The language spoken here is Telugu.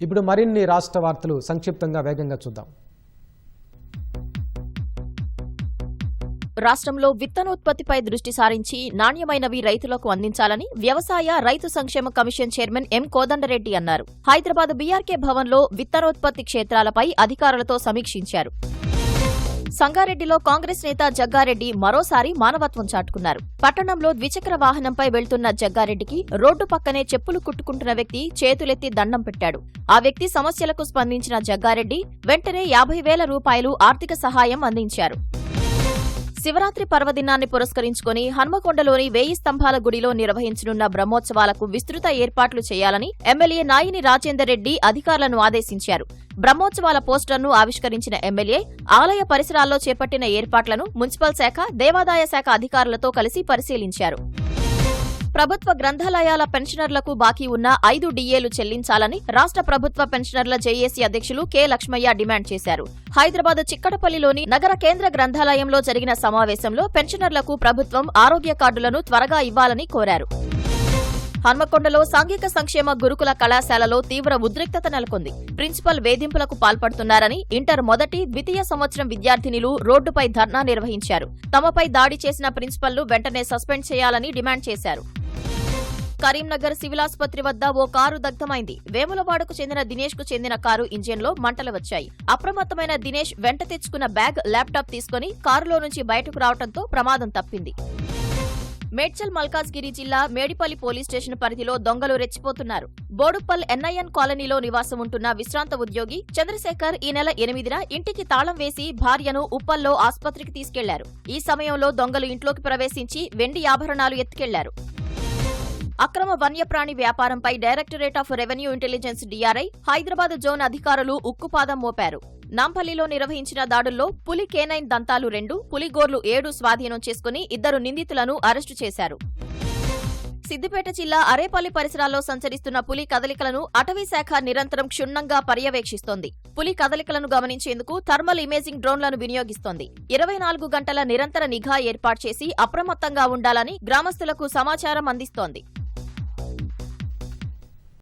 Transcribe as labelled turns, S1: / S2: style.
S1: ఇప్పుడు మరిన్ని రాష్ట్ర వార్తలు సంక్షిప్తంగా వేగంగా చూద్దాం.
S2: రాష్ట్రంలో విత్తనోత్పత్తిపై దృష్టి సారించి నాణ్యమైనవి రైతులకు అందించాలని వ్యవసాయ రైతు సంక్షేమ కమిషన్ చైర్మన్ ఎం కోదండరెడ్డి అన్నారు. హైదరాబాద్ బీఆర్కే భవన్లో విత్తనోత్పత్తి క్షేత్రాలపై అధికారులతో సమీక్షించారు. సంగారెడ్డిలో కాంగ్రెస్ నేత జగ్గారెడ్డి మరోసారి మానవత్వం చాటుకున్నారు. పట్టణంలో ద్విచక్ర వాహనంపై వెళ్తున్న జగ్గారెడ్డికి రోడ్డు పక్కనే చెప్పులు కుట్టుకుంటున్న వ్యక్తి చేతులెత్తి దండం పెట్టాడు. ఆ వ్యక్తి సమస్యలకు స్పందించిన జగ్గారెడ్డి వెంటనే 50,000 రూపాయలు ఆర్థిక సహాయం అందించారు. శివరాత్రి పర్వదినాన్ని పురస్కరించుకుని హన్మకొండలోని 1000 స్తంభాల గుడిలో నిర్వహించనున్న బ్రహ్మోత్సవాలకు విస్తృత ఏర్పాట్లు చేయాలని ఎమ్మెల్యే నాయిని రాజేందర్ రెడ్డి అధికారులను ఆదేశించారు. బ్రహ్మోత్సవాల పోస్టర్ను ఆవిష్కరించిన ఎమ్మెల్యే ఆలయ పరిసరాల్లో చేపట్టిన ఏర్పాట్లను మున్సిపల్ శాఖ, దేవాదాయ శాఖ అధికారులతో కలిసి పరిశీలించారు. ప్రభుత్వ గ్రంథాలయాల పెన్షనర్లకు బాకీ ఉన్న 5 డిఏలు చెల్లించాలని రాష్ట్ర ప్రభుత్వ పెన్షనర్ల జేఏసీ అధ్యక్షులు కె లక్ష్మయ్య డిమాండ్ చేశారు. హైదరాబాద్ చిక్కడపల్లిలోని నగర కేంద్ర గ్రంథాలయంలో జరిగిన సమావేశంలో పెన్షనర్లకు ప్రభుత్వం ఆరోగ్య కార్డులను త్వరగా ఇవ్వాలని కోరారు. హన్మకొండలో సాంఘిక సంక్షేమ గురుకుల కళాశాలలో తీవ్ర ఉద్రిక్తత నెలకొంది. ప్రిన్సిపల్ వేధింపులకు పాల్పడుతున్నారని ఇంటర్ మొదటి, ద్వితీయ సంవత్సరం విద్యార్థినులు రోడ్డుపై ధర్నా నిర్వహించారు. తమపై దాడి చేసిన ప్రిన్సిపల్ను వెంటనే సస్పెండ్ చేయాలని డిమాండ్ చేశారు. కరీంనగర్ సివిల్ ఆసుపత్రి వద్ద ఓ కారు దగ్ధమైంది. వేములవాడకు చెందిన దినేష్ కు చెందిన కారు ఇంజిన్లో మంటలు వచ్చాయి. అప్రమత్తమైన దినేష్ వెంట తెచ్చుకున్న బ్యాగ్, ల్యాప్టాప్ తీసుకుని కారులో నుంచి బయటకు రావడంతో ప్రమాదం తప్పింది. మేడ్చల్ మల్కాజ్గిరి జిల్లా మేడిపల్లి పోలీస్ స్టేషన్ పరిధిలో దొంగలు రెచ్చిపోతున్నారు. బోడుప్పల్ ఎన్ఐఎన్ కాలనీలో నివాసం ఉంటున్న విశ్రాంత ఉద్యోగి చంద్రశేఖర్ ఈ నెల 8న ఇంటికి తాళం వేసి భార్యను ఉప్పల్లో ఆసుపత్రికి తీసుకెళ్లారు. ఈ సమయంలో దొంగలు ఇంట్లోకి ప్రవేశించి వెండి ఆభరణాలు ఎత్తుకెళ్లారు. అక్రమ వన్యప్రాణి వ్యాపారంపై directorate of revenue intelligence DRI, Hyderabad zone అధికారులు ఉక్కుపాదం మోపారు. నాంపల్లిలో నిర్వహించిన దాడుల్లో పులి కేనైన్ దంతాలు 2, పులిగోర్లు 7 స్వాధీనం చేసుకుని 2 నిందితులను అరెస్టు చేశారు. సిద్దిపేట జిల్లా అరేపల్లి పరిసరాల్లో సంచరిస్తున్న పులి కదలికలను అటవీ శాఖ నిరంతరం క్షుణ్ణంగా పర్యవేక్షిస్తోంది. పులి కదలికలను గమనించేందుకు థర్మల్ ఇమేజింగ్ డ్రోన్లను వినియోగిస్తోంది. 24 గంటల నిరంతర నిఘా ఏర్పాటు చేసి అప్రమత్తంగా ఉండాలని గ్రామస్తులకు సమాచారం అందిస్తోంది.